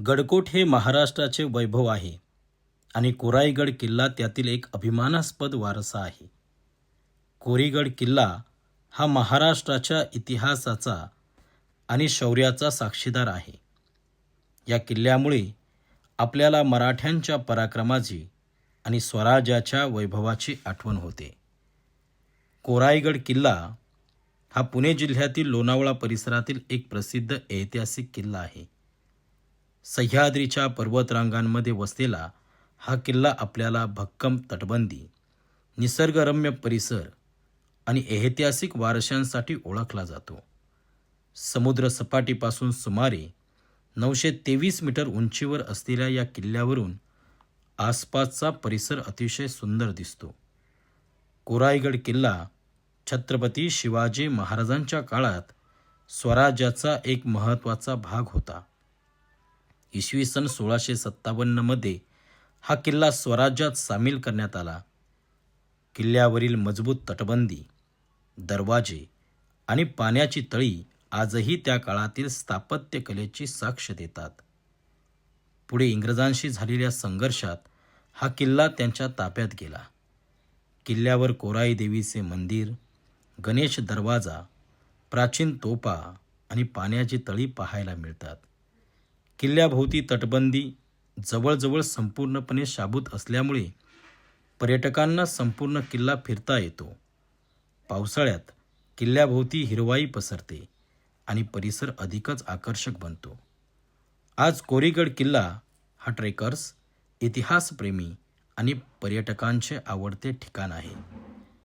गडकोट हे महाराष्ट्राचे वैभव आहे आणि कोराईगड किल्ला त्यातील एक अभिमानास्पद वारसा आहे. कोरीगड किल्ला हा महाराष्ट्राच्या इतिहासाचा आणि शौर्याचा साक्षीदार आहे. या किल्ल्यामुळे आपल्याला मराठ्यांच्या पराक्रमाची आणि स्वराज्याच्या वैभवाची आठवण होते. कोराईगड किल्ला हा पुणे जिल्ह्यातील लोणावळा परिसरातील एक प्रसिद्ध ऐतिहासिक किल्ला आहे. सह्याद्रीच्या पर्वतरांगांमध्ये वसलेला हा किल्ला आपल्याला भक्कम तटबंदी, निसर्गरम्य परिसर आणि ऐतिहासिक वारशांसाठी ओळखला जातो. समुद्र सपाटीपासून सुमारे 923 मीटर उंचीवर असलेल्या या किल्ल्यावरून आसपासचा परिसर अतिशय सुंदर दिसतो. कोराईगड किल्ला छत्रपती शिवाजी महाराजांच्या काळात स्वराज्याचा एक महत्त्वाचा भाग होता. इसवी सन 1657 मध्ये हा किल्ला स्वराज्यात सामील करण्यात आला. किल्ल्यावरील मजबूत तटबंदी, दरवाजे आणि पाण्याची तळी आजही त्या काळातील स्थापत्यकलेची साक्ष देतात. पुढे इंग्रजांशी झालेल्या संघर्षात हा किल्ला त्यांच्या ताब्यात गेला. किल्ल्यावर कोराई देवीचे मंदिर, गणेश दरवाजा, प्राचीन तोफा आणि पाण्याची तळी पाहायला मिळतात. किल्ल्याभोवती तटबंदी जवळजवळ संपूर्णपणे शाबूत असल्यामुळे पर्यटकांना संपूर्ण किल्ला फिरता येतो. पावसाळ्यात किल्ल्याभोवती हिरवाई पसरते आणि परिसर अधिकच आकर्षक बनतो. आज कोरीगड किल्ला हा ट्रेकर्स, इतिहासप्रेमी आणि पर्यटकांचे आवडते ठिकाण आहे.